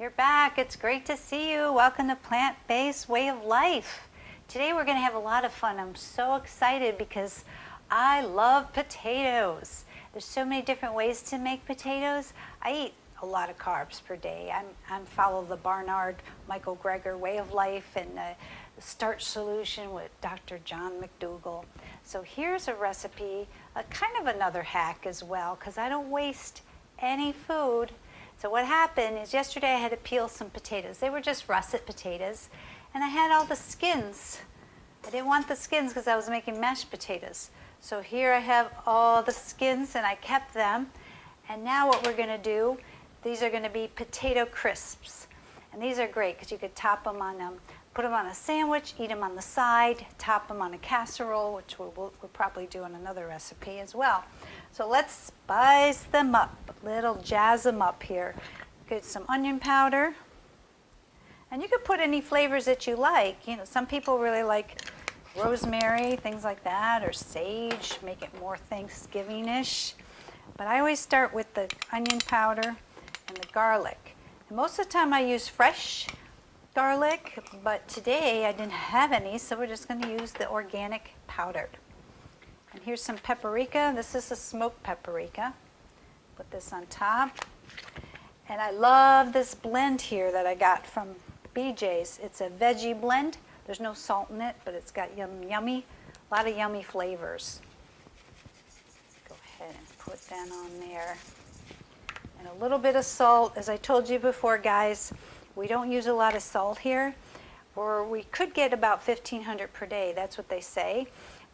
You're back. It's great to see you. Welcome to Plant-Based Way of Life. Today we're going to have a lot of fun. I'm so excited because I love potatoes. There's so many different ways to make potatoes. I eat a lot of carbs per day. I'm follow the Barnard Michael Greger Way of Life and the Starch Solution with Dr. John McDougall. So here's a recipe, kind of another hack as well, because I don't waste any food. So what happened is yesterday I had to peel some potatoes. They were just russet potatoes, and I had all the skins. I didn't want the skins because I was making mashed potatoes. So here I have all the skins, and I kept them. And now what we're going to do, these are going to be potato crisps. And these are great because you could top them on, put them on a sandwich, eat them on the side, top them on a casserole, which we'll probably do in another recipe as well. So let's spice them up, little jazz them up here. Get some onion powder. And you could put any flavors that you like. You know, some people really like rosemary, things like that, or sage, make it more Thanksgiving-ish. But I always start with the onion powder and the garlic. And most of the time I use fresh garlic, but today I didn't have any, so we're just going to use the organic powdered. And here's some paprika. This is a smoked paprika. Put this on top. And I love this blend here that I got from BJ's. It's a veggie blend. There's no salt in it, but it's got a lot of yummy flavors. Go ahead and put that on there. And a little bit of salt. As I told you before, guys, we don't use a lot of salt here, or we could get about 1,500 per day. That's what they say.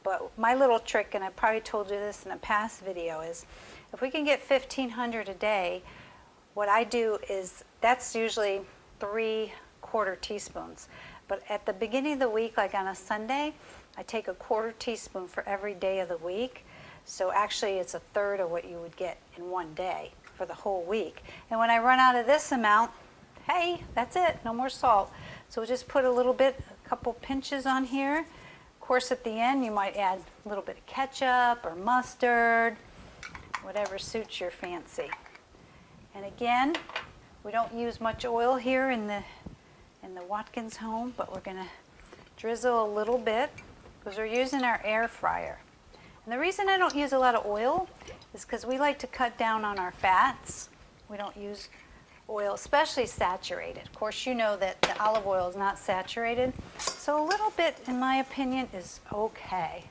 But my little trick, and I probably told you this in a past video, is if we can get 1,500 a day, what I do is, that's usually 3/4 teaspoons. But at the beginning of the week, like on a Sunday, I take a 1/4 teaspoon for every day of the week. So actually it's a third of what you would get in one day for the whole week. And when I run out of this amount, hey, that's it, no more salt. So we'll just put a little bit, a couple pinches on here. Of course, at the end, you might add a little bit of ketchup or mustard, whatever suits your fancy. And again, we don't use much oil here in the Watkins home, but we're going to drizzle a little bit because we're using our air fryer. And the reason I don't use a lot of oil is because we like to cut down on our fats. We don't use oil, especially saturated. Of course, you know that the olive oil is not saturated, so a little bit, in my opinion, is okay.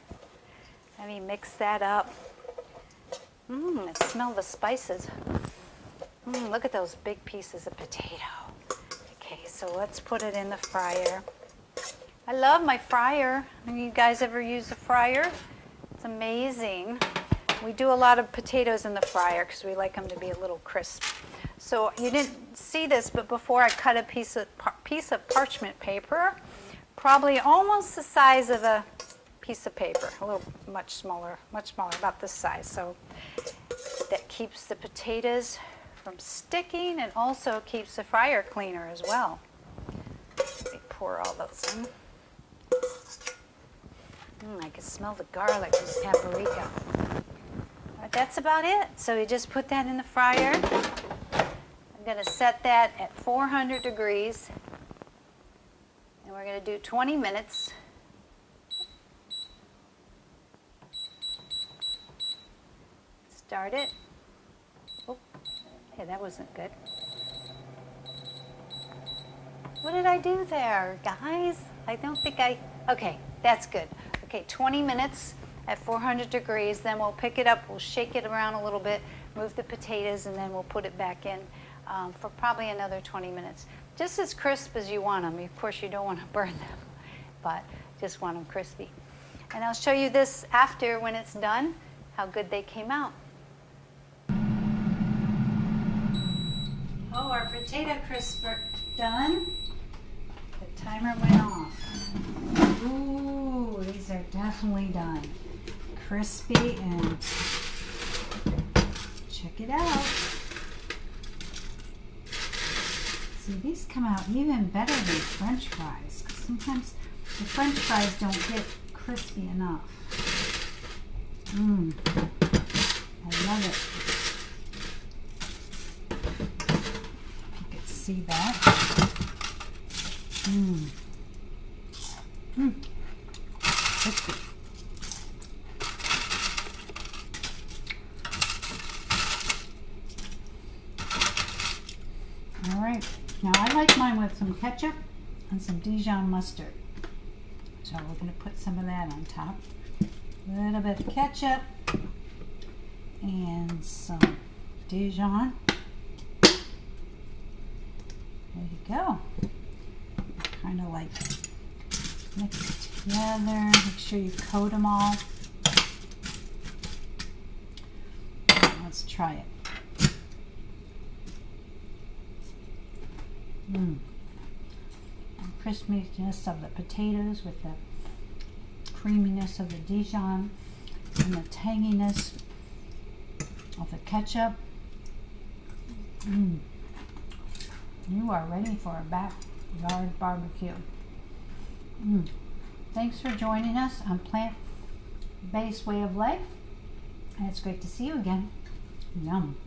Let me mix that up. I smell the spices. Look at those big pieces of potato. Okay, so let's put it in the fryer. I love my fryer. Have you guys ever used a fryer? It's amazing. We do a lot of potatoes in the fryer because we like them to be a little crisp. So you didn't see this, but before I cut a piece of parchment paper, probably almost the size of a piece of paper, a little much smaller, about this size. So that keeps the potatoes from sticking and also keeps the fryer cleaner as well. Let me pour all those in. I can smell the garlic and the paprika. But that's about it. So you just put that in the fryer. I'm going to set that at 400 degrees. And we're going to do 20 minutes. Start it. Oh, hey, that wasn't good. What did I do there, guys? I don't think okay, that's good. Okay, 20 minutes at 400 degrees, then we'll pick it up, we'll shake it around a little bit, move the potatoes, and then we'll put it back in for probably another 20 minutes. Just as crisp as you want them. Of course, you don't want to burn them, but just want them crispy. And I'll show you this after, when it's done, how good they came out. Oh, our potato crisps are done. The timer went off. Ooh, these are definitely done. Crispy, and check it out. See, these come out even better than French fries, because sometimes the French fries don't get crispy enough. I love it. see that. That's good. All right, now I like mine with some ketchup and some Dijon mustard. So we're going to put some of that on top. A little bit of ketchup and some Dijon. There you go. Kind of like mix it together. Make sure you coat them all. Let's try it. Crispiness of the potatoes with the creaminess of the Dijon and the tanginess of the ketchup. You are ready for a backyard barbecue. Thanks for joining us on Plant-Based Way of Life, and it's great to see you again. Yum.